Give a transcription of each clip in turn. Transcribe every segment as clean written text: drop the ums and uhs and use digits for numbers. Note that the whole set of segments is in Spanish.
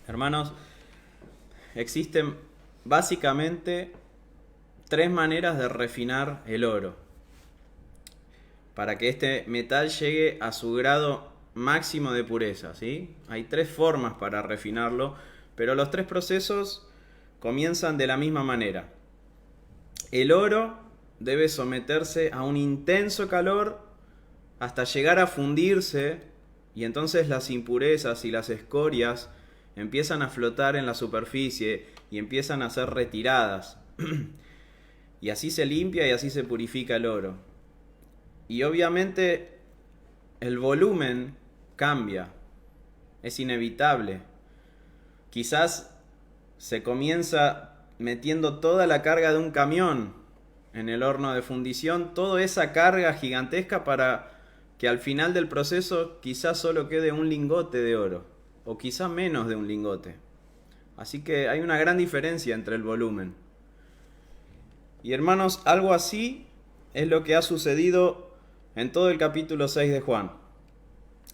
Hermanos, existen básicamente tres maneras de refinar el oro para que este metal llegue a su grado máximo de pureza, ¿sí? Hay tres formas para refinarlo, pero los tres procesos comienzan de la misma manera. El oro debe someterse a un intenso calor hasta llegar a fundirse, y entonces las impurezas y las escorias empiezan a flotar en la superficie y empiezan a ser retiradas. Y así se limpia y así se purifica el oro. Y obviamente el volumen cambia, es inevitable. Quizás se comienza metiendo toda la carga de un camión en el horno de fundición, toda esa carga gigantesca para que al final del proceso quizás solo quede un lingote de oro, o quizás menos de un lingote. Así que hay una gran diferencia entre el volumen. Y hermanos, algo así es lo que ha sucedido en todo el capítulo 6 de Juan.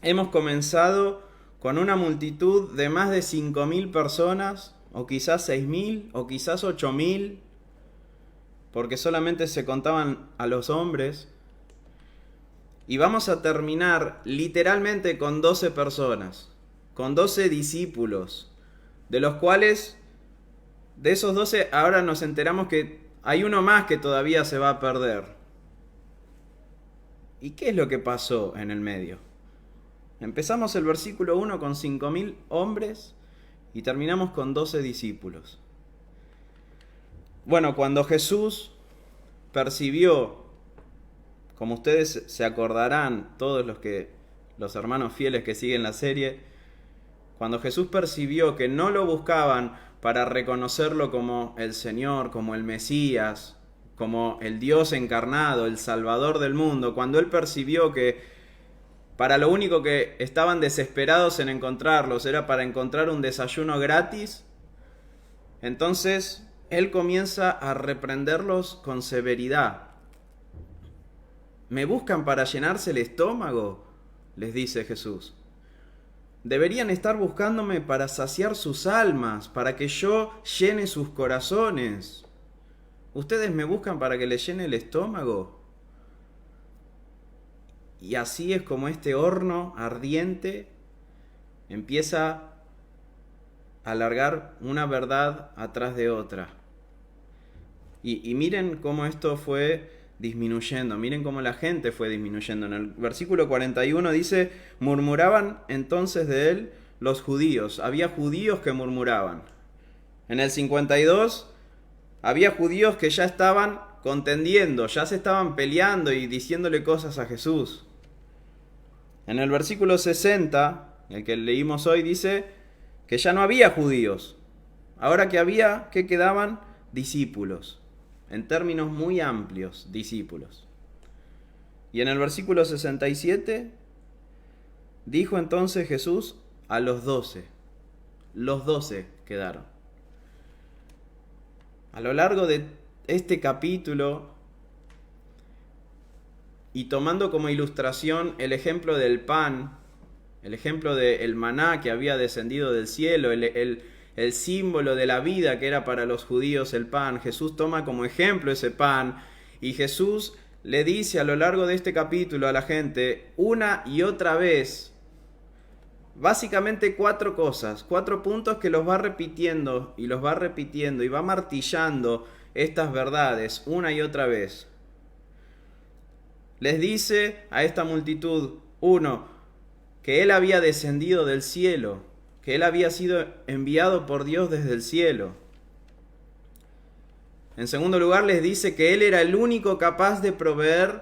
Hemos comenzado con una multitud de más de 5.000 personas, o quizás 6.000, o quizás 8.000, porque solamente se contaban a los hombres. Y vamos a terminar literalmente con 12 personas, con 12 discípulos, de los cuales, de esos 12, ahora nos enteramos que hay uno más que todavía se va a perder. ¿Y qué es lo que pasó en el medio? Empezamos el versículo 1 con 5.000 hombres y terminamos con 12 discípulos. Bueno, cuando Jesús percibió, como ustedes se acordarán, todos los hermanos fieles que siguen la serie, cuando Jesús percibió que no lo buscaban para reconocerlo como el Señor, como el Mesías, como el Dios encarnado, el Salvador del mundo, cuando Él percibió que para lo único que estaban desesperados en encontrarlos era para encontrar un desayuno gratis, entonces Él comienza a reprenderlos con severidad. ¿Me buscan para llenarse el estómago?, les dice Jesús. Deberían estar buscándome para saciar sus almas, para que yo llene sus corazones. ¿Ustedes me buscan para que les llene el estómago? Y así es como este horno ardiente empieza a alargar una verdad atrás de otra. Y miren cómo esto fue disminuyendo, miren cómo la gente fue disminuyendo. En el versículo 41 dice, murmuraban entonces de él los judíos. Había judíos que murmuraban. En el 52 había judíos que ya estaban contendiendo, ya se estaban peleando y diciéndole cosas a Jesús. En el versículo 60, el que leímos hoy, dice que ya no había judíos. Ahora que había, ¿qué quedaban? Discípulos. En términos muy amplios, discípulos. Y en el versículo 67, dijo entonces Jesús a los 12. Los 12 quedaron. A lo largo de este capítulo, y tomando como ilustración el ejemplo del pan, el ejemplo del maná que había descendido del cielo, el símbolo de la vida que era para los judíos el pan, Jesús toma como ejemplo ese pan y Jesús le dice a lo largo de este capítulo a la gente una y otra vez, básicamente 4 cosas, 4 puntos que los va repitiendo y los va repitiendo y va martillando estas verdades una y otra vez. Les dice a esta multitud, 1, que Él había descendido del cielo, que Él había sido enviado por Dios desde el cielo. En segundo lugar, les dice que Él era el único capaz de proveer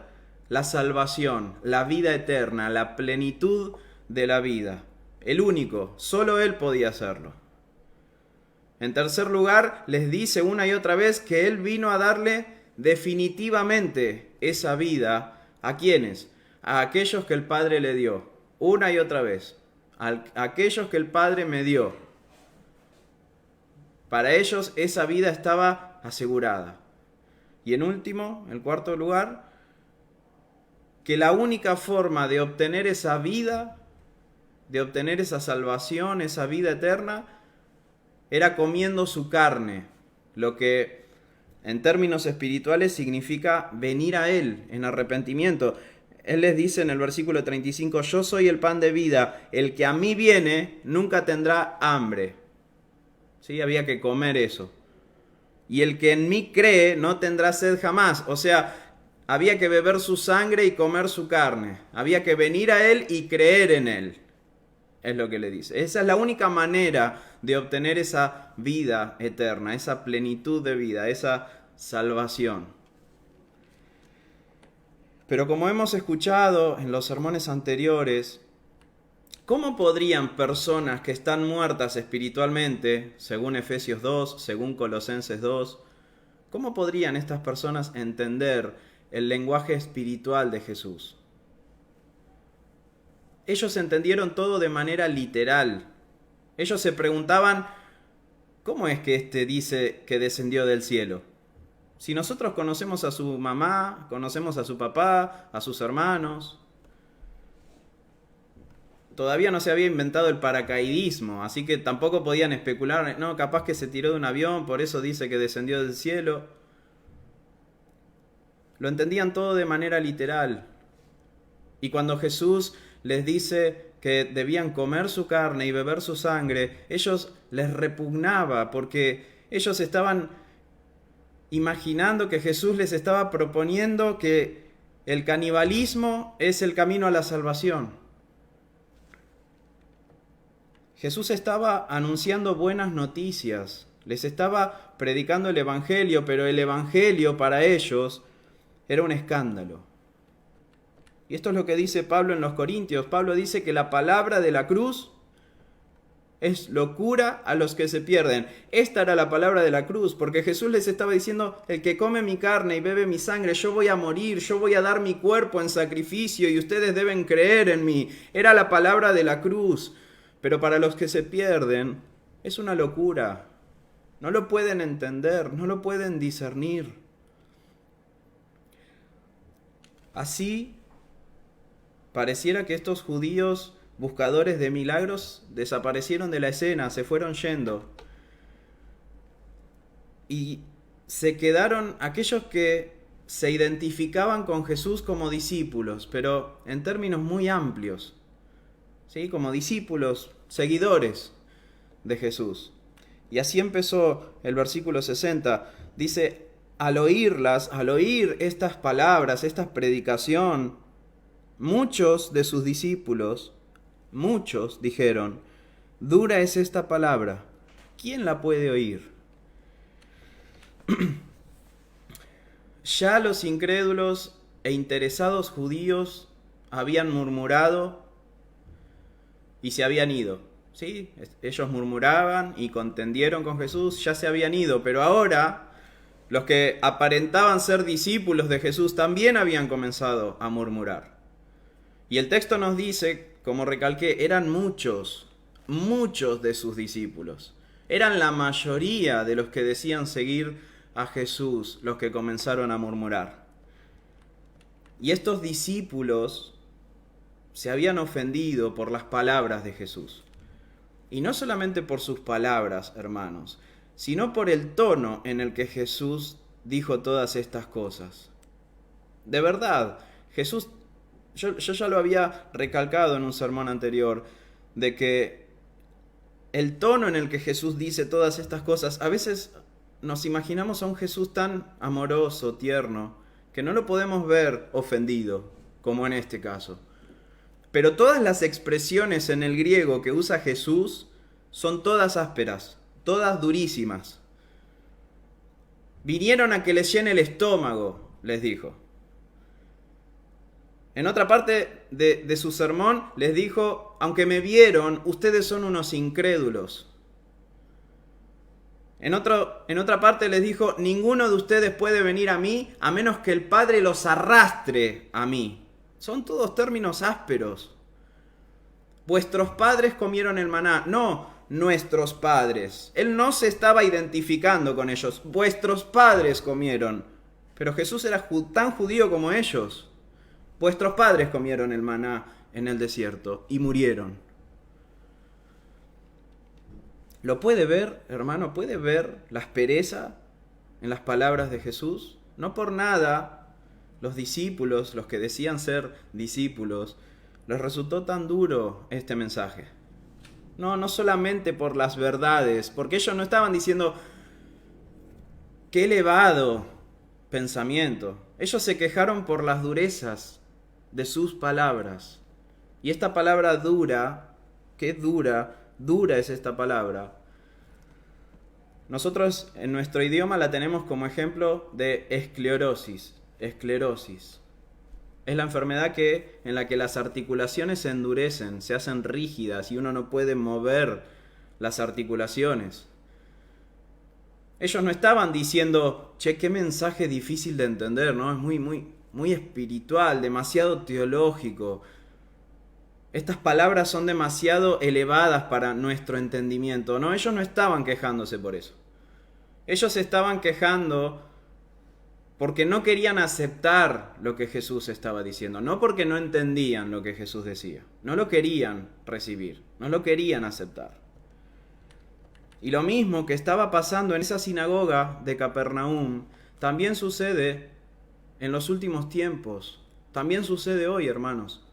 la salvación, la vida eterna, la plenitud de la vida. El único, solo Él podía hacerlo. En tercer lugar, les dice una y otra vez que Él vino a darle definitivamente esa vida. ¿A quiénes? A aquellos que el Padre le dio. Una y otra vez. A aquellos que el Padre me dio. Para ellos esa vida estaba asegurada. Y en último, en cuarto lugar, que la única forma de obtener esa vida, de obtener esa salvación, esa vida eterna, era comiendo su carne, lo que en términos espirituales significa venir a Él en arrepentimiento. Él les dice en el versículo 35, yo soy el pan de vida, el que a mí viene nunca tendrá hambre. ¿Sí? Había que comer eso. Y el que en mí cree no tendrá sed jamás. O sea, había que beber su sangre y comer su carne. Había que venir a Él y creer en Él. Es lo que le dice. Esa es la única manera de obtener esa vida eterna, esa plenitud de vida, esa salvación. Pero como hemos escuchado en los sermones anteriores, ¿cómo podrían personas que están muertas espiritualmente, según Efesios 2, según Colosenses 2, cómo podrían estas personas entender el lenguaje espiritual de Jesús? Ellos entendieron todo de manera literal. Ellos se preguntaban, ¿cómo es que este dice que descendió del cielo? Si nosotros conocemos a su mamá, conocemos a su papá, a sus hermanos. Todavía no se había inventado el paracaidismo, así que tampoco podían especular, no, capaz que se tiró de un avión, por eso dice que descendió del cielo. Lo entendían todo de manera literal. Y cuando Jesús les dice que debían comer su carne y beber su sangre, ellos les repugnaba porque ellos estaban imaginando que Jesús les estaba proponiendo que el canibalismo es el camino a la salvación. Jesús estaba anunciando buenas noticias, les estaba predicando el Evangelio, pero el Evangelio para ellos era un escándalo. Y esto es lo que dice Pablo en los Corintios. Pablo dice que la palabra de la cruz es locura a los que se pierden. Esta era la palabra de la cruz, porque Jesús les estaba diciendo, el que come mi carne y bebe mi sangre, yo voy a morir, yo voy a dar mi cuerpo en sacrificio y ustedes deben creer en mí. Era la palabra de la cruz, pero para los que se pierden es una locura. No lo pueden entender, no lo pueden discernir. Así, pareciera que estos judíos buscadores de milagros desaparecieron de la escena, se fueron yendo. Y se quedaron aquellos que se identificaban con Jesús como discípulos, pero en términos muy amplios, ¿sí? Como discípulos, seguidores de Jesús. Y así empezó el versículo 60. Dice, al oír estas palabras, esta predicación, muchos de sus discípulos, muchos dijeron, dura es esta palabra, ¿quién la puede oír? Ya los incrédulos e interesados judíos habían murmurado y se habían ido. ¿Sí? Ellos murmuraban y contendieron con Jesús, ya se habían ido, pero ahora los que aparentaban ser discípulos de Jesús también habían comenzado a murmurar. Y el texto nos dice, como recalqué, eran muchos de sus discípulos. Eran la mayoría de los que decían seguir a Jesús los que comenzaron a murmurar. Y estos discípulos se habían ofendido por las palabras de Jesús. Y no solamente por sus palabras, hermanos, sino por el tono en el que Jesús dijo todas estas cosas. De verdad, Jesús, yo ya lo había recalcado en un sermón anterior, de que el tono en el que Jesús dice todas estas cosas, a veces nos imaginamos a un Jesús tan amoroso, tierno, que no lo podemos ver ofendido, como en este caso. Pero todas las expresiones en el griego que usa Jesús son todas ásperas, todas durísimas. Vinieron a que les llene el estómago, les dijo. En otra parte de su sermón les dijo, aunque me vieron, ustedes son unos incrédulos. En otra parte les dijo, ninguno de ustedes puede venir a mí a menos que el Padre los arrastre a mí. Son todos términos ásperos. Vuestros padres comieron el maná. No, nuestros padres. Él no se estaba identificando con ellos. Vuestros padres comieron. Pero Jesús era tan judío como ellos. Vuestros padres comieron el maná en el desierto y murieron. ¿Lo puede ver, hermano? ¿Puede ver la aspereza en las palabras de Jesús? No por nada los discípulos, los que decían ser discípulos, les resultó tan duro este mensaje. No solamente por las verdades, porque ellos no estaban diciendo qué elevado pensamiento. Ellos se quejaron por las durezas de sus palabras. Y esta palabra dura, ¿qué dura? Dura es esta palabra. Nosotros en nuestro idioma la tenemos como ejemplo de esclerosis. Esclerosis. Es la enfermedad en la que las articulaciones se endurecen, se hacen rígidas y uno no puede mover las articulaciones. Ellos no estaban diciendo, che, qué mensaje difícil de entender, ¿no? Es muy espiritual, demasiado teológico. Estas palabras son demasiado elevadas para nuestro entendimiento. No, ellos no estaban quejándose por eso. Ellos se estaban quejando porque no querían aceptar lo que Jesús estaba diciendo. No porque no entendían lo que Jesús decía. No lo querían recibir. No lo querían aceptar. Y lo mismo que estaba pasando en esa sinagoga de Capernaum, también sucede en los últimos tiempos. También sucede hoy, hermanos.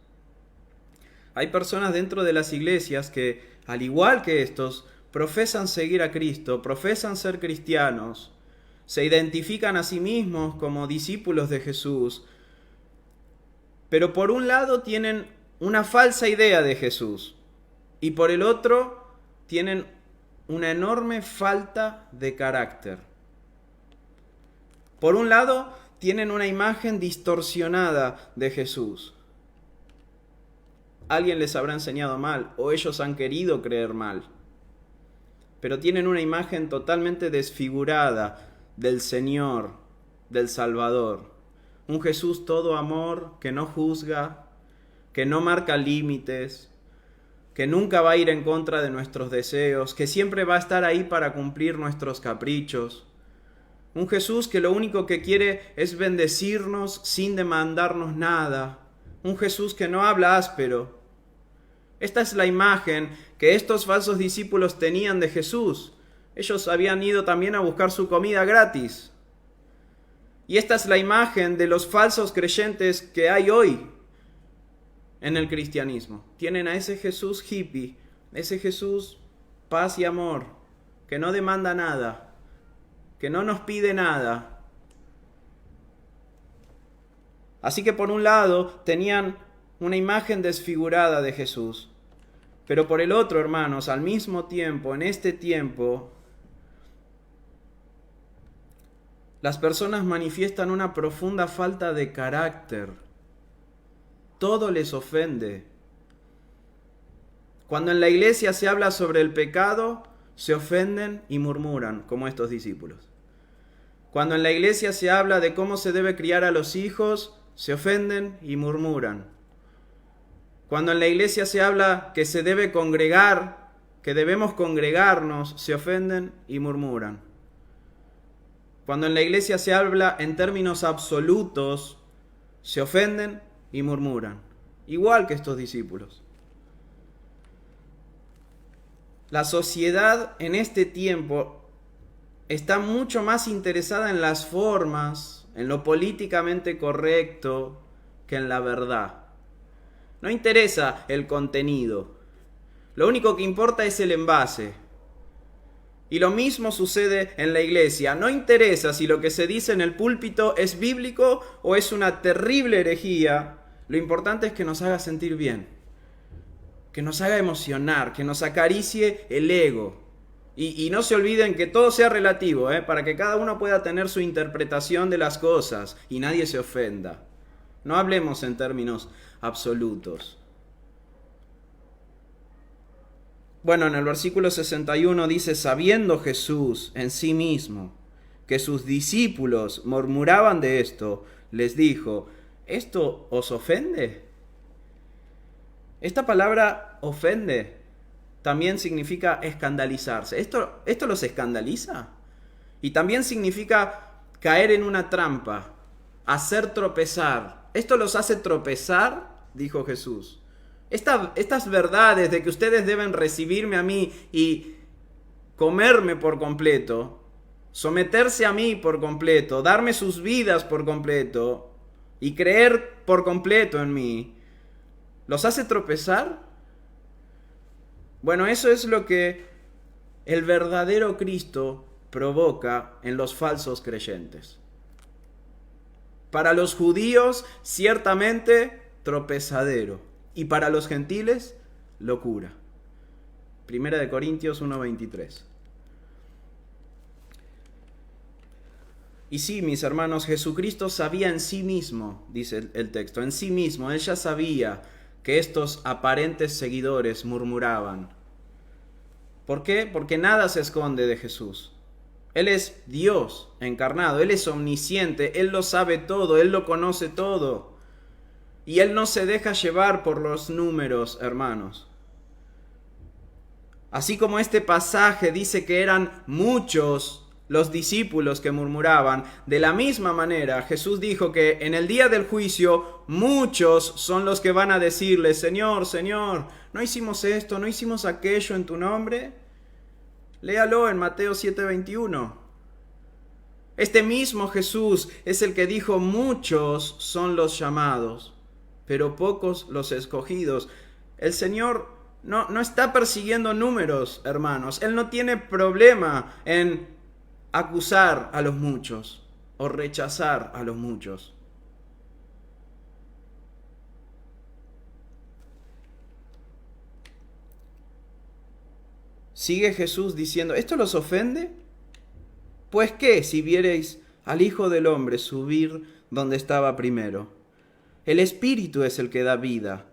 Hay personas dentro de las iglesias que, al igual que estos, profesan seguir a Cristo, profesan ser cristianos, se identifican a sí mismos como discípulos de Jesús, pero por un lado tienen una falsa idea de Jesús y por el otro tienen una enorme falta de carácter. Por un lado tienen una imagen distorsionada de Jesús. Alguien les habrá enseñado mal o ellos han querido creer mal. Pero tienen una imagen totalmente desfigurada del Señor, del Salvador. Un Jesús todo amor, que no juzga, que no marca límites, que nunca va a ir en contra de nuestros deseos, que siempre va a estar ahí para cumplir nuestros caprichos. Un Jesús que lo único que quiere es bendecirnos sin demandarnos nada. Un Jesús que no habla áspero. Esta es la imagen que estos falsos discípulos tenían de Jesús. Ellos habían ido también a buscar su comida gratis. Y esta es la imagen de los falsos creyentes que hay hoy en el cristianismo. Tienen a ese Jesús hippie, ese Jesús paz y amor, que no demanda nada, que no nos pide nada. Así que por un lado tenían una imagen desfigurada de Jesús, pero por el otro, hermanos, al mismo tiempo, en este tiempo, las personas manifiestan una profunda falta de carácter. Todo les ofende. Cuando en la iglesia se habla sobre el pecado, se ofenden y murmuran, como estos discípulos. Cuando en la iglesia se habla de cómo se debe criar a los hijos, se ofenden y murmuran. Cuando en la iglesia se habla que se debe congregar, que debemos congregarnos, se ofenden y murmuran. Cuando en la iglesia se habla en términos absolutos, se ofenden y murmuran, igual que estos discípulos. La sociedad en este tiempo está mucho más interesada en las formas, en lo políticamente correcto, que en la verdad. No interesa el contenido. Lo único que importa es el envase. Y lo mismo sucede en la iglesia. No interesa si lo que se dice en el púlpito es bíblico o es una terrible herejía. Lo importante es que nos haga sentir bien, que nos haga emocionar, que nos acaricie el ego. Y no se olviden que todo sea relativo, para que cada uno pueda tener su interpretación de las cosas y nadie se ofenda. No hablemos en términos absolutos. Bueno, en el versículo 61 dice, sabiendo Jesús en sí mismo que sus discípulos murmuraban de esto, les dijo, ¿esto os ofende? Esta palabra ofende también significa escandalizarse. ¿Esto los escandaliza? Y también significa caer en una trampa. hacer tropezar. Esto los hace tropezar, dijo Jesús. Estas verdades de que ustedes deben recibirme a mí y comerme por completo, someterse a mí por completo, darme sus vidas por completo y creer por completo en mí, ¿los hace tropezar? Bueno, eso es lo que el verdadero Cristo provoca en los falsos creyentes. Para los judíos, ciertamente, tropezadero. Y para los gentiles, locura. 1 Corintios 1:23. Y sí, mis hermanos, Jesucristo sabía en sí mismo, dice el texto, en sí mismo, Él ya sabía que estos aparentes seguidores murmuraban. ¿Por qué? Porque nada se esconde de Jesús. Él es Dios encarnado, Él es omnisciente, Él lo sabe todo, Él lo conoce todo. Y Él no se deja llevar por los números, hermanos. Así como este pasaje dice que eran muchos los discípulos que murmuraban, de la misma manera Jesús dijo que en el día del juicio muchos son los que van a decirle: Señor, Señor, ¿no hicimos esto, no hicimos aquello en tu nombre? Léalo en Mateo 7:21. Este mismo Jesús es el que dijo: muchos son los llamados, pero pocos los escogidos. El Señor no está persiguiendo números, hermanos. Él no tiene problema en acusar a los muchos o rechazar a los muchos. Sigue Jesús diciendo: ¿esto los ofende? Pues qué, si viereis al Hijo del Hombre subir donde estaba primero. El Espíritu es el que da vida.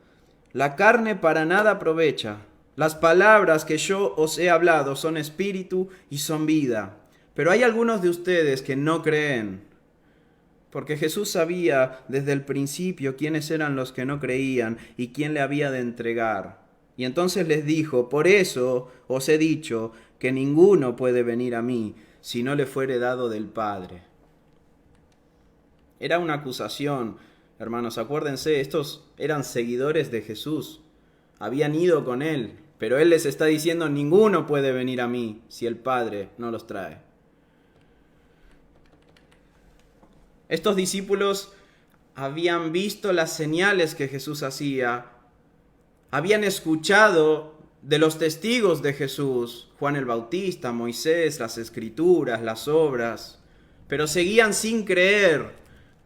La carne para nada aprovecha. Las palabras que yo os he hablado son espíritu y son vida. Pero hay algunos de ustedes que no creen. Porque Jesús sabía desde el principio quiénes eran los que no creían y quién le había de entregar. Y entonces les dijo: por eso os he dicho que ninguno puede venir a mí si no le fuere dado del Padre. Era una acusación, hermanos, acuérdense, estos eran seguidores de Jesús, habían ido con Él, pero Él les está diciendo: ninguno puede venir a mí si el Padre no los trae. Estos discípulos habían visto las señales que Jesús hacía, habían escuchado de los testigos de Jesús, Juan el Bautista, Moisés, las Escrituras, las obras, pero seguían sin creer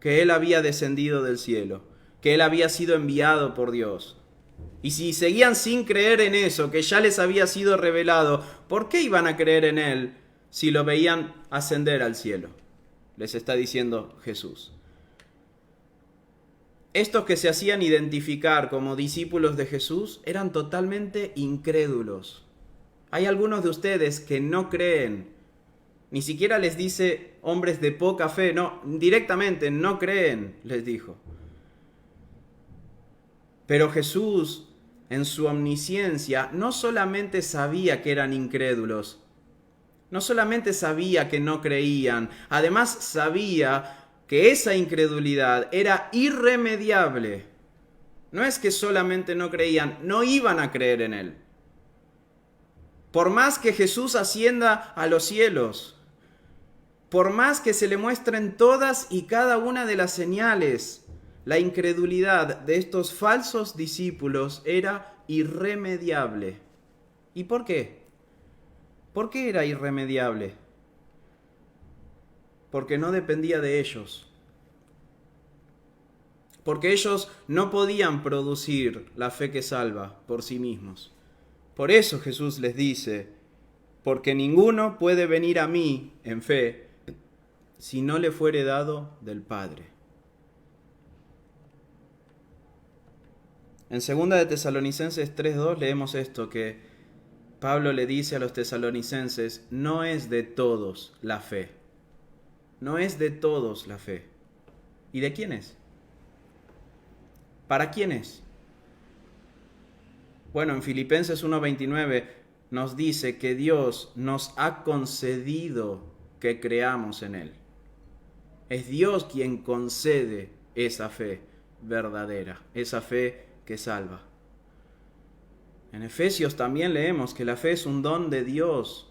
que Él había descendido del cielo, que Él había sido enviado por Dios. Y si seguían sin creer en eso, que ya les había sido revelado, ¿por qué iban a creer en Él si lo veían ascender al cielo? Les está diciendo Jesús. Estos que se hacían identificar como discípulos de Jesús eran totalmente incrédulos. Hay algunos de ustedes que no creen. Ni siquiera les dice hombres de poca fe, no, directamente no creen, les dijo. Pero Jesús, en su omnisciencia, no solamente sabía que eran incrédulos, no solamente sabía que no creían, además sabía que esa incredulidad era irremediable. No es que solamente no creían, no iban a creer en Él. Por más que Jesús ascienda a los cielos, por más que se le muestren todas y cada una de las señales, la incredulidad de estos falsos discípulos era irremediable. ¿Y por qué? ¿Por qué era irremediable? Porque no dependía de ellos. Porque ellos no podían producir la fe que salva por sí mismos. Por eso Jesús les dice: porque ninguno puede venir a mí en fe si no le fuere dado del Padre. En 2 de Tesalonicenses 3:2 leemos esto, que Pablo le dice a los tesalonicenses: no es de todos la fe. No es de todos la fe. ¿Y de quién es? ¿Para quién es? Bueno, en Filipenses 1:29 nos dice que Dios nos ha concedido que creamos en Él. Es Dios quien concede esa fe verdadera, esa fe que salva. En Efesios también leemos que la fe es un don de Dios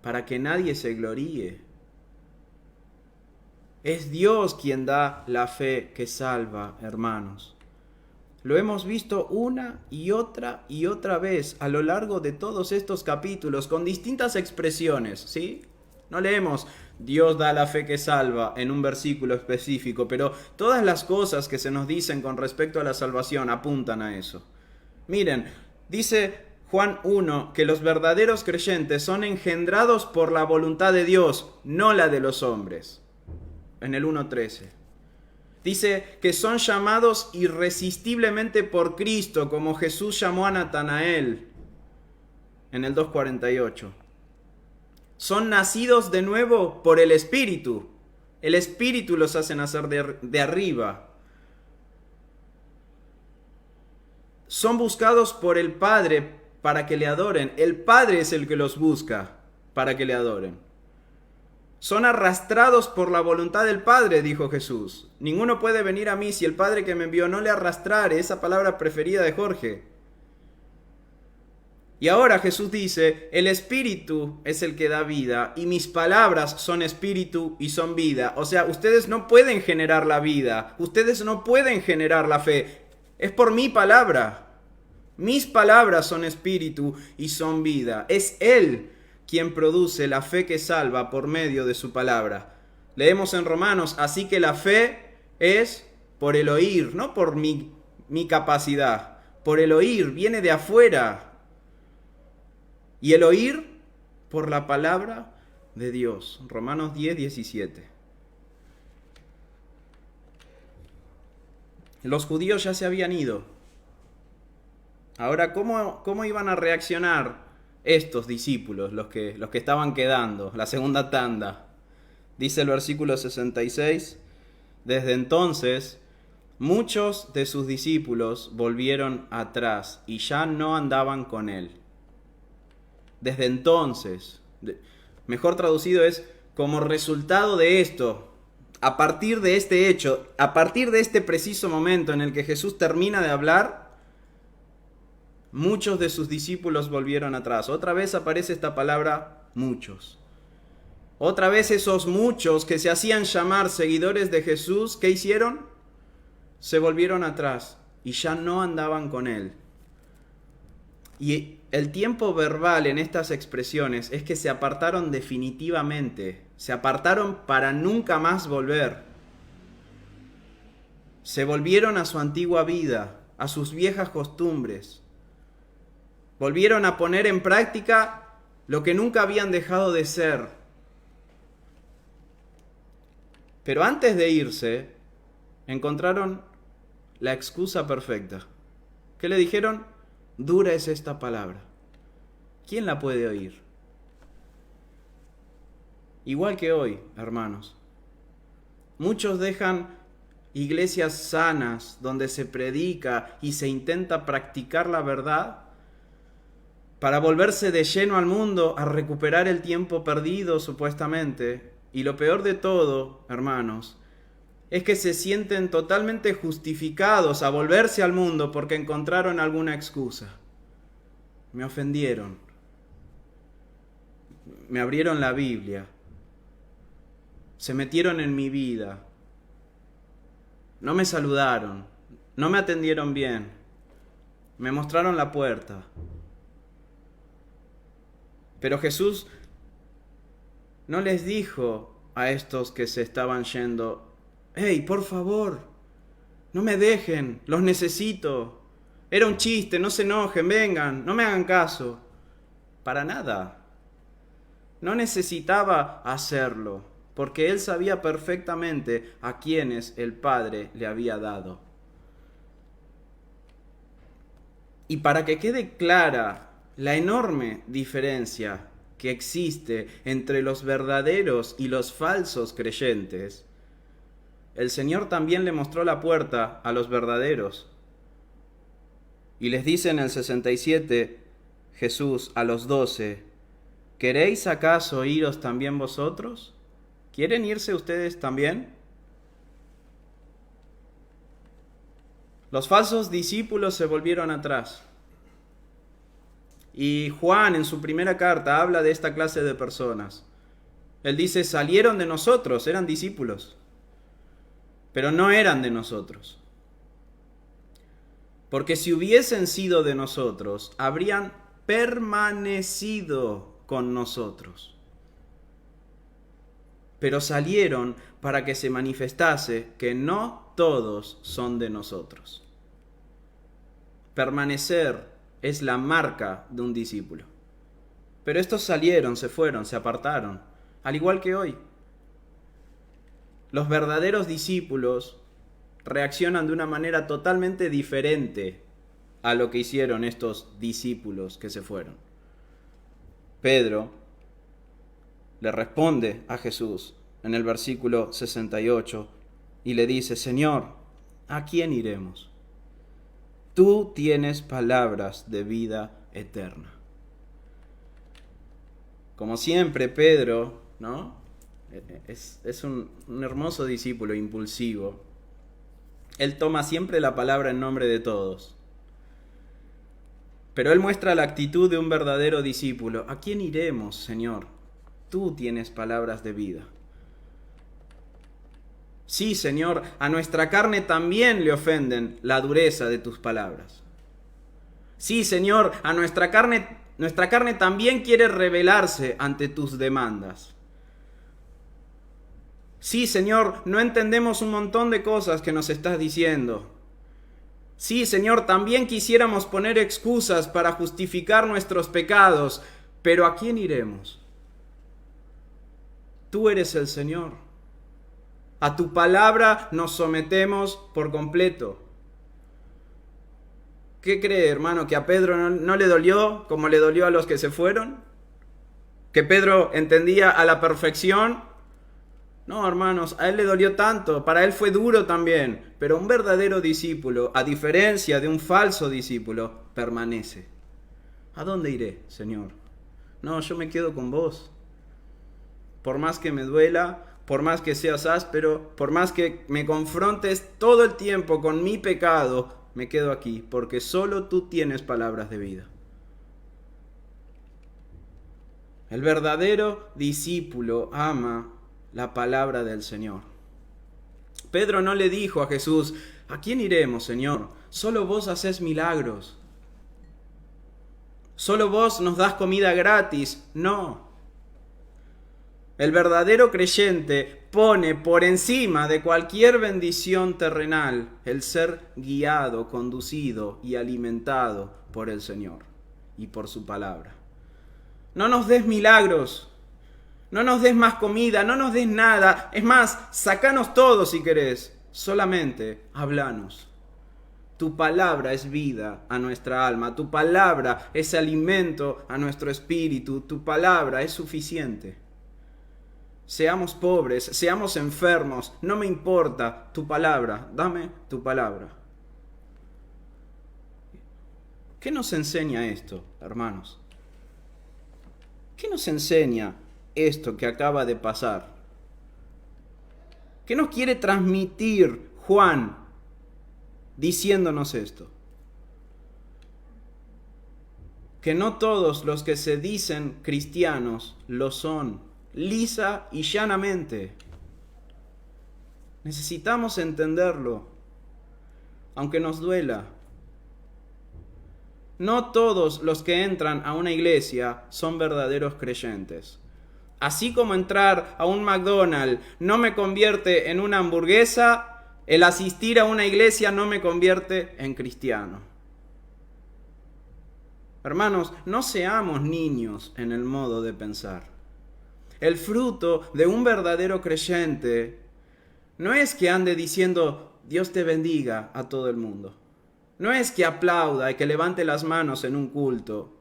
para que nadie se gloríe. Es Dios quien da la fe que salva, hermanos. Lo hemos visto una y otra vez a lo largo de todos estos capítulos con distintas expresiones, ¿sí? No leemos Dios da la fe que salva en un versículo específico, pero todas las cosas que se nos dicen con respecto a la salvación apuntan a eso. Miren, dice Juan 1 que los verdaderos creyentes son engendrados por la voluntad de Dios, no la de los hombres. En el 1:13. Dice que son llamados irresistiblemente por Cristo, como Jesús llamó a Natanael en el 2:48. Son nacidos de nuevo por el Espíritu. El Espíritu los hace nacer de arriba. Son buscados por el Padre para que le adoren. El Padre es el que los busca para que le adoren. Son arrastrados por la voluntad del Padre, dijo Jesús. Ninguno puede venir a mí si el Padre que me envió no le arrastrare, esa palabra preferida de Jorge. Y ahora Jesús dice, el Espíritu es el que da vida y mis palabras son espíritu y son vida. O sea, ustedes no pueden generar la vida, ustedes no pueden generar la fe. Es por mi palabra. Mis palabras son espíritu y son vida. Es Él quien produce la fe que salva por medio de su palabra. Leemos en Romanos, así que la fe es por el oír, no por mi capacidad. Por el oír, viene de afuera. Y el oír por la palabra de Dios. Romanos 10:17. Los judíos ya se habían ido. Ahora, ¿cómo iban a reaccionar estos discípulos, los que estaban quedando, la segunda tanda? Dice el versículo 66, desde entonces muchos de sus discípulos volvieron atrás y ya no andaban con él. Desde entonces, mejor traducido es como resultado de esto, a partir de este hecho, a partir de este preciso momento en el que Jesús termina de hablar, muchos de sus discípulos volvieron atrás. Otra vez aparece esta palabra, muchos. Otra vez esos muchos que se hacían llamar seguidores de Jesús, ¿qué hicieron? Se volvieron atrás y ya no andaban con él. Y el tiempo verbal en estas expresiones es que se apartaron definitivamente, se apartaron para nunca más volver. Se volvieron a su antigua vida, a sus viejas costumbres. Volvieron a poner en práctica lo que nunca habían dejado de ser. Pero antes de irse, encontraron la excusa perfecta. ¿Qué le dijeron? Dura es esta palabra. ¿Quién la puede oír? Igual que hoy, hermanos. Muchos dejan iglesias sanas donde se predica y se intenta practicar la verdad para volverse de lleno al mundo a recuperar el tiempo perdido supuestamente. Y lo peor de todo, hermanos, es que se sienten totalmente justificados a volverse al mundo porque encontraron alguna excusa. Me ofendieron. Me abrieron la Biblia. Se metieron en mi vida. No me saludaron. No me atendieron bien. Me mostraron la puerta. Pero Jesús no les dijo a estos que se estaban yendo, ¡hey, por favor! No me dejen, los necesito. Era un chiste, no se enojen, vengan, no me hagan caso. Para nada. No necesitaba hacerlo, porque él sabía perfectamente a quienes el Padre le había dado. Y para que quede clara la enorme diferencia que existe entre los verdaderos y los falsos creyentes, el Señor también le mostró la puerta a los verdaderos. Y les dice en el 67, Jesús a los 12, ¿queréis acaso iros también vosotros? ¿Quieren irse ustedes también? Los falsos discípulos se volvieron atrás. Y Juan en su primera carta habla de esta clase de personas. Él dice, salieron de nosotros, eran discípulos, pero no eran de nosotros. Porque si hubiesen sido de nosotros, habrían permanecido con nosotros. Pero salieron para que se manifestase que no todos son de nosotros. Permanecer es la marca de un discípulo. Pero estos salieron, se fueron, se apartaron, al igual que hoy. Los verdaderos discípulos reaccionan de una manera totalmente diferente a lo que hicieron estos discípulos que se fueron. Pedro le responde a Jesús en el versículo 68 y le dice, Señor, ¿a quién iremos? Tú tienes palabras de vida eterna. Como siempre, Pedro, ¿no? Es un hermoso discípulo impulsivo. Él toma siempre la palabra en nombre de todos. Pero él muestra la actitud de un verdadero discípulo. ¿A quién iremos, Señor? Tú tienes palabras de vida. Sí, Señor, a nuestra carne también le ofenden la dureza de tus palabras. Sí, Señor, a nuestra carne también quiere rebelarse ante tus demandas. Sí, Señor, no entendemos un montón de cosas que nos estás diciendo. Sí, Señor, también quisiéramos poner excusas para justificar nuestros pecados, pero ¿a quién iremos? Tú eres el Señor. A tu palabra nos sometemos por completo. ¿Qué cree, hermano? ¿Que a Pedro no le dolió como le dolió a los que se fueron? ¿Que Pedro entendía a la perfección? No, hermanos, a él le dolió tanto, para él fue duro también, pero un verdadero discípulo, a diferencia de un falso discípulo, permanece. ¿A dónde iré, Señor? No, yo me quedo con vos. Por más que me duela, por más que seas áspero, por más que me confrontes todo el tiempo con mi pecado, me quedo aquí, porque solo tú tienes palabras de vida. El verdadero discípulo ama la palabra del Señor. Pedro no le dijo a Jesús, ¿a quién iremos, Señor? Solo vos hacés milagros. Solo vos nos das comida gratis. No. El verdadero creyente pone por encima de cualquier bendición terrenal el ser guiado, conducido y alimentado por el Señor y por su palabra. No nos des milagros. No nos des más comida, no nos des nada. Es más, sacanos todo si querés. Solamente hablanos. Tu palabra es vida a nuestra alma. Tu palabra es alimento a nuestro espíritu. Tu palabra es suficiente. Seamos pobres, seamos enfermos, no me importa. Tu palabra, dame tu palabra. ¿Qué nos enseña esto, hermanos? ¿Qué nos enseña esto que acaba de pasar? ¿Qué nos quiere transmitir Juan diciéndonos esto? Que no todos los que se dicen cristianos lo son, lisa y llanamente. Necesitamos entenderlo, aunque nos duela. No todos los que entran a una iglesia son verdaderos creyentes. Así como entrar a un McDonald's no me convierte en una hamburguesa, el asistir a una iglesia no me convierte en cristiano. Hermanos, no seamos niños en el modo de pensar. El fruto de un verdadero creyente no es que ande diciendo Dios te bendiga a todo el mundo. No es que aplauda y que levante las manos en un culto.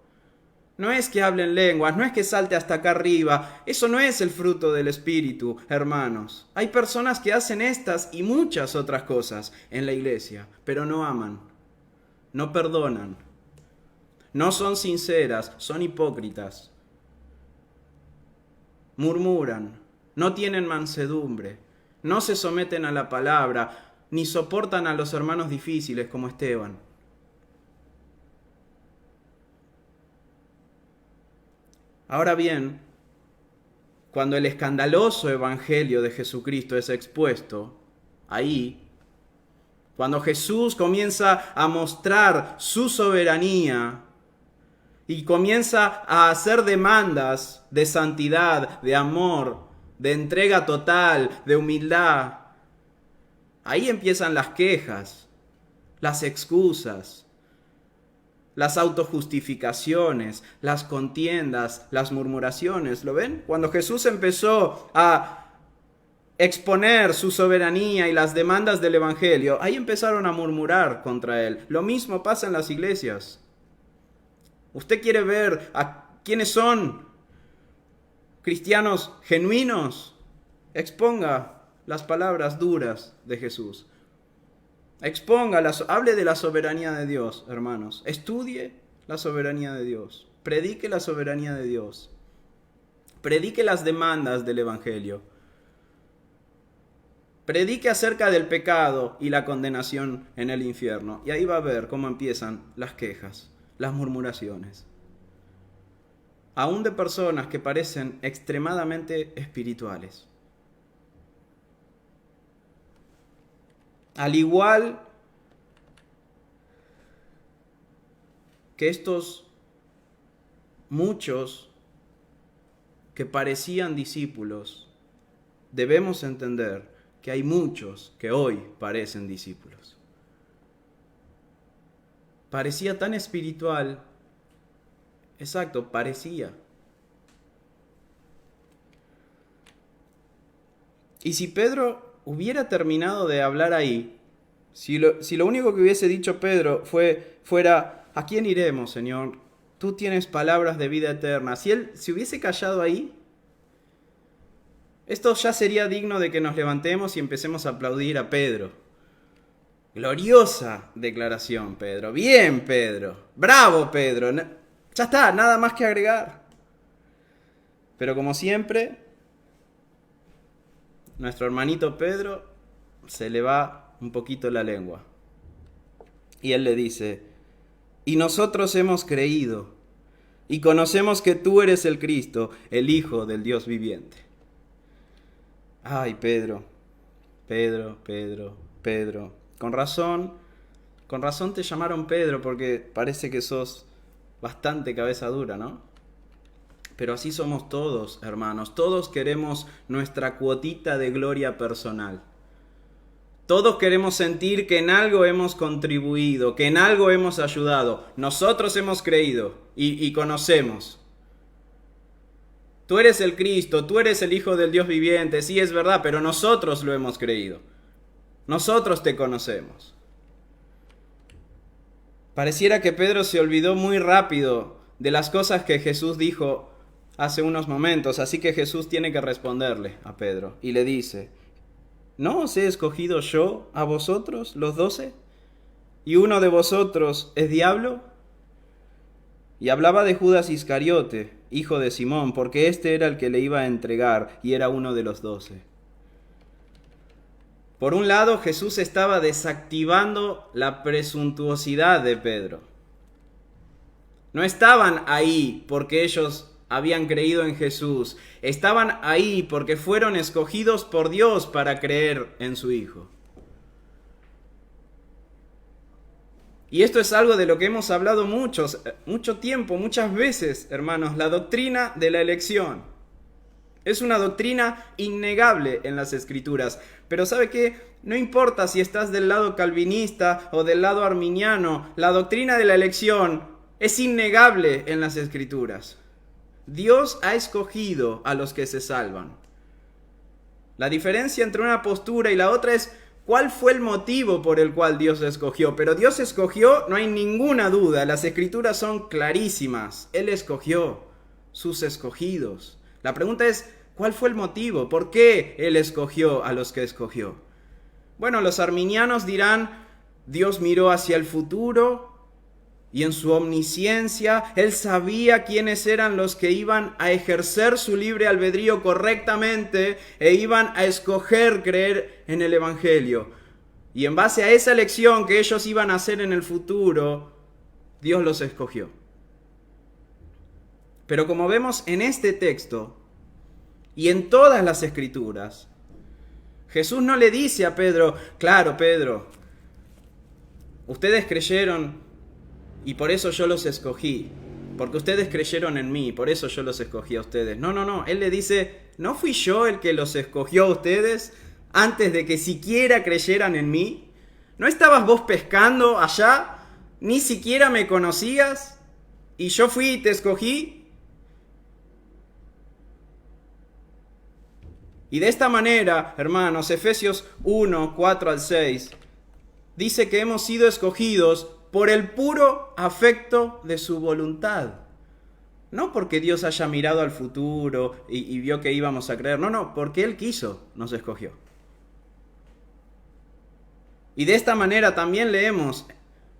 No es que hable en lenguas, no es que salte hasta acá arriba. Eso no es el fruto del Espíritu, hermanos. Hay personas que hacen estas y muchas otras cosas en la iglesia, pero no aman, no perdonan, no son sinceras, son hipócritas. Murmuran, no tienen mansedumbre, no se someten a la palabra, ni soportan a los hermanos difíciles como Esteban. Ahora bien, cuando el escandaloso evangelio de Jesucristo es expuesto, ahí, cuando Jesús comienza a mostrar su soberanía y comienza a hacer demandas de santidad, de amor, de entrega total, de humildad, ahí empiezan las quejas, las excusas, las autojustificaciones, las contiendas, las murmuraciones. ¿Lo ven? Cuando Jesús empezó a exponer su soberanía y las demandas del evangelio, ahí empezaron a murmurar contra él. Lo mismo pasa en las iglesias. ¿Usted quiere ver a quiénes son cristianos genuinos? Exponga las palabras duras de Jesús. Hable de la soberanía de Dios, hermanos. Estudie la soberanía de Dios. Predique la soberanía de Dios. Predique las demandas del evangelio. Predique acerca del pecado y la condenación en el infierno. Y ahí va a ver cómo empiezan las quejas, las murmuraciones. Aún de personas que parecen extremadamente espirituales. Al igual que estos muchos que parecían discípulos, debemos entender que hay muchos que hoy parecen discípulos. Parecía tan espiritual, exacto, parecía. Y si Pedro hubiera terminado de hablar ahí, si lo único que hubiese dicho Pedro fuera, ¿a quién iremos, Señor? Tú tienes palabras de vida eterna. Si él se hubiese callado ahí, esto ya sería digno de que nos levantemos y empecemos a aplaudir a Pedro. Gloriosa declaración, Pedro. Bien, Pedro. Bravo, Pedro. Ya está, nada más que agregar. Pero como siempre, nuestro hermanito Pedro se le va un poquito la lengua. Y él le dice, y nosotros hemos creído y conocemos que tú eres el Cristo, el Hijo del Dios viviente. Ay, Pedro, Pedro, Pedro, Pedro. Con razón te llamaron Pedro porque parece que sos bastante cabeza dura, ¿no? Pero así somos todos, hermanos. Todos queremos nuestra cuotita de gloria personal. Todos queremos sentir que en algo hemos contribuido, que en algo hemos ayudado. Nosotros hemos creído y conocemos. Tú eres el Cristo, tú eres el Hijo del Dios viviente. Sí, es verdad, pero nosotros lo hemos creído. Nosotros te conocemos. Pareciera que Pedro se olvidó muy rápido de las cosas que Jesús dijo hace unos momentos, así que Jesús tiene que responderle a Pedro y le dice, ¿no os he escogido yo a vosotros, los 12? ¿Y uno de vosotros es diablo? Y hablaba de Judas Iscariote, hijo de Simón, porque este era el que le iba a entregar y era uno de los 12. Por un lado, Jesús estaba desactivando la presuntuosidad de Pedro. No estaban ahí porque ellos habían creído en Jesús. Estaban ahí porque fueron escogidos por Dios para creer en su Hijo. Y esto es algo de lo que hemos hablado mucho tiempo, muchas veces, hermanos, la doctrina de la elección. Es una doctrina innegable en las Escrituras. Pero ¿sabe qué? No importa si estás del lado calvinista o del lado arminiano, la doctrina de la elección es innegable en las Escrituras. Dios ha escogido a los que se salvan. La diferencia entre una postura y la otra es cuál fue el motivo por el cual Dios escogió. Pero Dios escogió, no hay ninguna duda. Las Escrituras son clarísimas. Él escogió sus escogidos. La pregunta es, ¿cuál fue el motivo? ¿Por qué Él escogió a los que escogió? Bueno, los arminianos dirán, Dios miró hacia el futuro y en su omnisciencia Él sabía quiénes eran los que iban a ejercer su libre albedrío correctamente e iban a escoger creer en el Evangelio. Y en base a esa elección que ellos iban a hacer en el futuro, Dios los escogió. Pero como vemos en este texto y en todas las escrituras, Jesús no le dice a Pedro, claro, Pedro, ustedes creyeron y por eso yo los escogí. Porque ustedes creyeron en mí, por eso yo los escogí a ustedes. No. Él le dice, ¿no fui yo el que los escogió a ustedes antes de que siquiera creyeran en mí? ¿No estabas vos pescando allá? ¿Ni siquiera me conocías? ¿Y yo fui y te escogí? Y de esta manera, hermanos, Efesios 1, 4 al 6, dice que hemos sido escogidos por el puro afecto de su voluntad. No porque Dios haya mirado al futuro y vio que íbamos a creer. No, porque Él quiso, nos escogió. Y de esta manera también leemos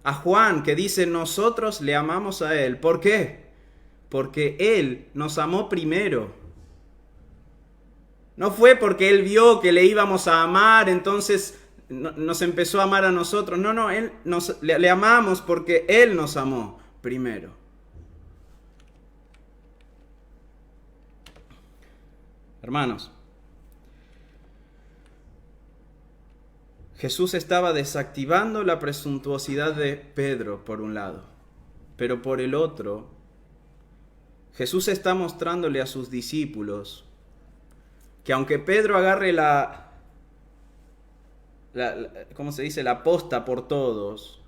a Juan que dice, nosotros le amamos a Él. ¿Por qué? Porque Él nos amó primero. No fue porque Él vio que le íbamos a amar, entonces nos empezó a amar a nosotros. No, le amamos porque Él nos amó primero. Hermanos, Jesús estaba desactivando la presuntuosidad de Pedro por un lado, pero por el otro, Jesús está mostrándole a sus discípulos que aunque Pedro agarre ¿cómo se dice? La posta por todos,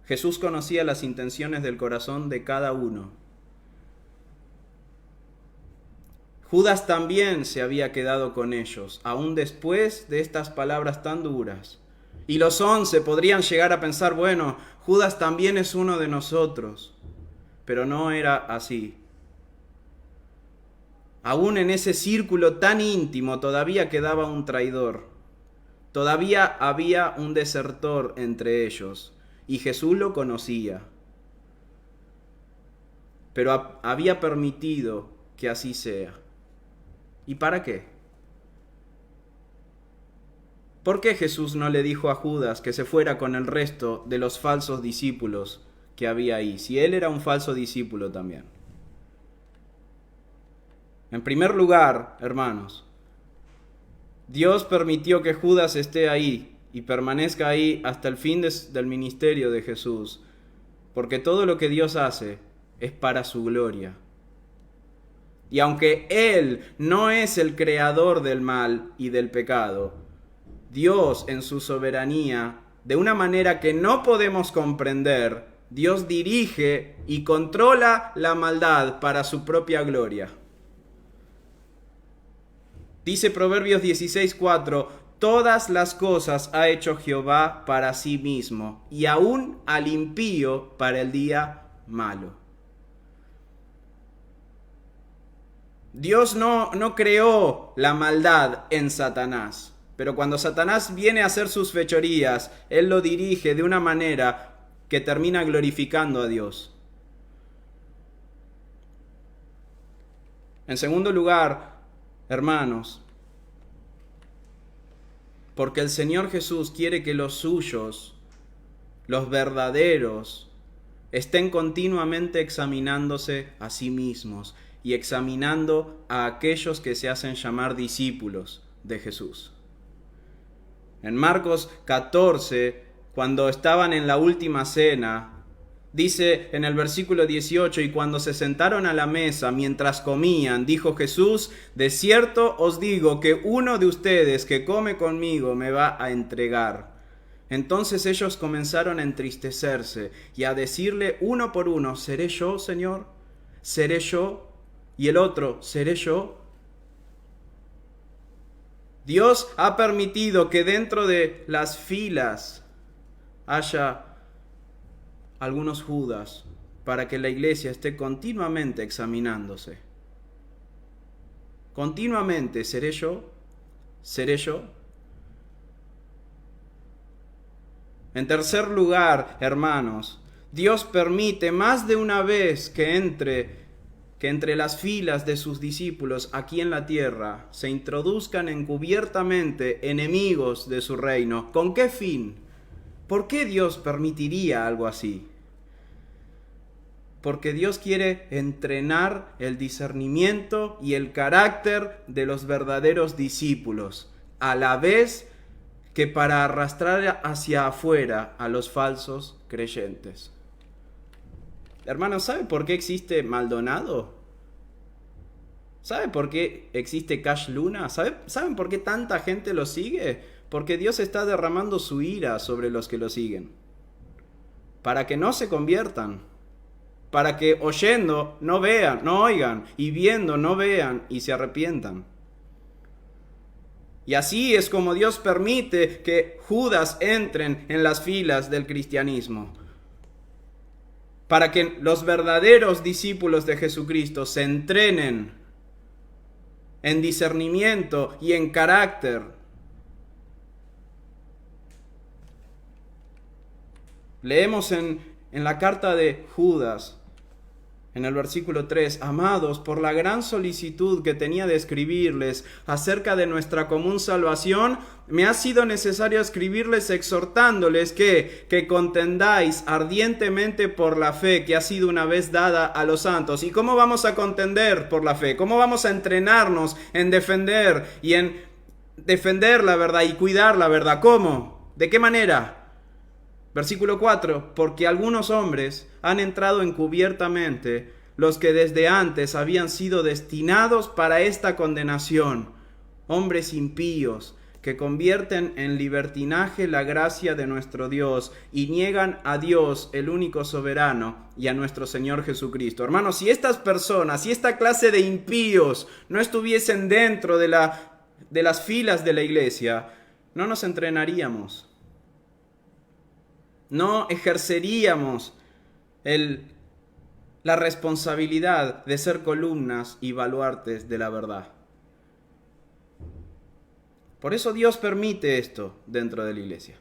Jesús conocía las intenciones del corazón de cada uno. Judas también se había quedado con ellos, aún después de estas palabras tan duras. Y los 11 podrían llegar a pensar, bueno, Judas también es uno de nosotros. Pero no era así. Aún en ese círculo tan íntimo todavía quedaba un traidor. Todavía había un desertor entre ellos. Y Jesús lo conocía. Pero había permitido que así sea. ¿Y para qué? ¿Por qué Jesús no le dijo a Judas que se fuera con el resto de los falsos discípulos que había ahí, si él era un falso discípulo también? En primer lugar, hermanos, Dios permitió que Judas esté ahí y permanezca ahí hasta el fin del ministerio de Jesús, porque todo lo que Dios hace es para su gloria. Y aunque Él no es el creador del mal y del pecado, Dios en su soberanía, de una manera que no podemos comprender, Dios dirige y controla la maldad para su propia gloria. Dice Proverbios 16:4, todas las cosas ha hecho Jehová para sí mismo, y aún al impío para el día malo. Dios no creó la maldad en Satanás, pero cuando Satanás viene a hacer sus fechorías, Él lo dirige de una manera que termina glorificando a Dios. En segundo lugar, hermanos, porque el Señor Jesús quiere que los suyos, los verdaderos, estén continuamente examinándose a sí mismos y examinando a aquellos que se hacen llamar discípulos de Jesús. En Marcos 14, cuando estaban en la última cena, dice en el versículo 18, y cuando se sentaron a la mesa mientras comían, dijo Jesús, de cierto os digo que uno de ustedes que come conmigo me va a entregar. Entonces ellos comenzaron a entristecerse y a decirle uno por uno, ¿seré yo, Señor? ¿Seré yo? Y el otro, ¿seré yo? Dios ha permitido que dentro de las filas haya algunos Judas para que la iglesia esté continuamente examinándose. Continuamente, ¿seré yo? ¿Seré yo? En tercer lugar, hermanos, Dios permite más de una vez que que entre las filas de sus discípulos aquí en la tierra se introduzcan encubiertamente enemigos de su reino. ¿Con qué fin? ¿Por qué Dios permitiría algo así? Porque Dios quiere entrenar el discernimiento y el carácter de los verdaderos discípulos, a la vez que para arrastrar hacia afuera a los falsos creyentes. Hermanos, ¿sabe por qué existe Maldonado? ¿Sabe por qué existe Cash Luna? ¿Saben por qué tanta gente lo sigue? Porque Dios está derramando su ira sobre los que lo siguen. Para que no se conviertan. Para que oyendo no vean, no oigan, y viendo no vean y se arrepientan. Y así es como Dios permite que Judas entren en las filas del cristianismo. Para que los verdaderos discípulos de Jesucristo se entrenen en discernimiento y en carácter. Leemos en la carta de Judas, en el versículo 3, amados, por la gran solicitud que tenía de escribirles acerca de nuestra común salvación, me ha sido necesario escribirles exhortándoles que contendáis ardientemente por la fe que ha sido una vez dada a los santos. ¿Y cómo vamos a contender por la fe? ¿Cómo vamos a entrenarnos en defender y en defender la verdad y cuidar la verdad? ¿Cómo? ¿De qué manera? Versículo 4, porque algunos hombres han entrado encubiertamente, los que desde antes habían sido destinados para esta condenación, hombres impíos, que convierten en libertinaje la gracia de nuestro Dios y niegan a Dios, el único soberano, y a nuestro Señor Jesucristo. Hermanos, si estas personas, si esta clase de impíos no estuviesen dentro de las filas de la iglesia, no nos entrenaríamos. No ejerceríamos la responsabilidad de ser columnas y baluartes de la verdad. Por eso Dios permite esto dentro de la iglesia.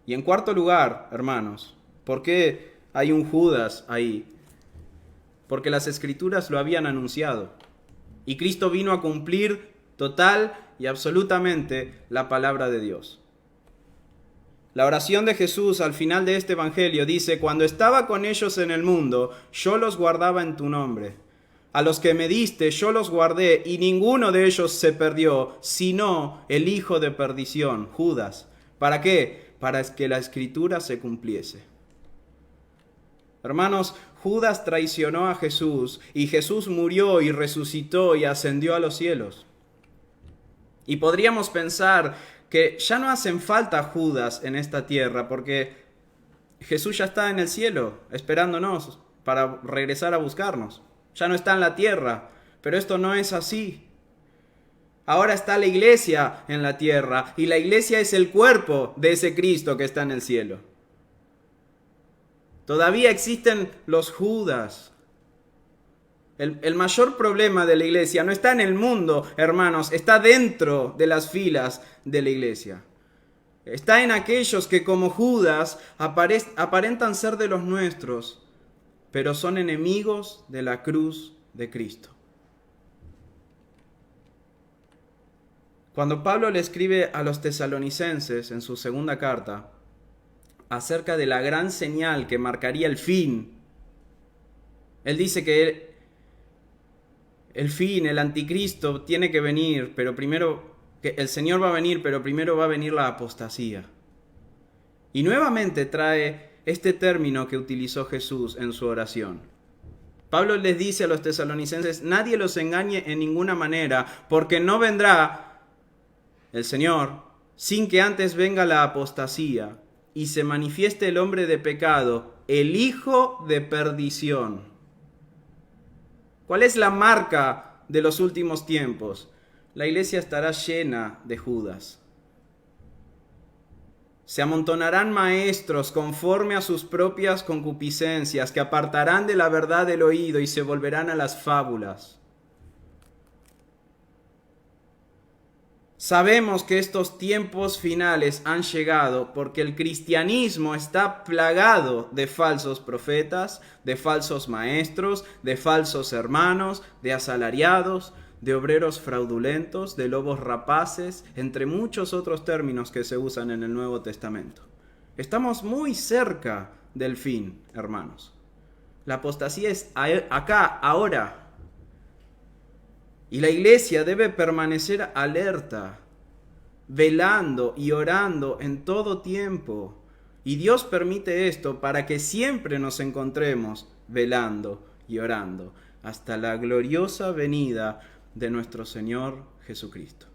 Y en cuarto lugar, hermanos, ¿por qué hay un Judas ahí? Porque las Escrituras lo habían anunciado. Y Cristo vino a cumplir total y absolutamente la palabra de Dios. La oración de Jesús al final de este evangelio dice: cuando estaba con ellos en el mundo, yo los guardaba en tu nombre. A los que me diste, yo los guardé, y ninguno de ellos se perdió, sino el hijo de perdición, Judas. ¿Para qué? Para que la Escritura se cumpliese. Hermanos, Judas traicionó a Jesús, y Jesús murió y resucitó y ascendió a los cielos. Y podríamos pensar que ya no hacen falta Judas en esta tierra, porque Jesús ya está en el cielo, esperándonos para regresar a buscarnos. Ya no está en la tierra, pero esto no es así. Ahora está la iglesia en la tierra, y la iglesia es el cuerpo de ese Cristo que está en el cielo. Todavía existen los Judas. El mayor problema de la iglesia no está en el mundo, hermanos, está dentro de las filas de la iglesia. Está en aquellos que como Judas aparentan ser de los nuestros, pero son enemigos de la cruz de Cristo. Cuando Pablo le escribe a los tesalonicenses en su segunda carta acerca de la gran señal que marcaría el fin, él dice que el fin, el anticristo, tiene que venir, pero primero, que el Señor va a venir, pero primero va a venir la apostasía. Y nuevamente trae este término que utilizó Jesús en su oración. Pablo les dice a los tesalonicenses: nadie los engañe en ninguna manera, porque no vendrá el Señor sin que antes venga la apostasía y se manifieste el hombre de pecado, el hijo de perdición. ¿Cuál es la marca de los últimos tiempos? La iglesia estará llena de Judas. Se amontonarán maestros conforme a sus propias concupiscencias, que apartarán de la verdad el oído y se volverán a las fábulas. Sabemos que estos tiempos finales han llegado porque el cristianismo está plagado de falsos profetas, de falsos maestros, de falsos hermanos, de asalariados, de obreros fraudulentos, de lobos rapaces, entre muchos otros términos que se usan en el Nuevo Testamento. Estamos muy cerca del fin, hermanos. La apostasía es acá, ahora. Y la iglesia debe permanecer alerta, velando y orando en todo tiempo. Y Dios permite esto para que siempre nos encontremos velando y orando hasta la gloriosa venida de nuestro Señor Jesucristo.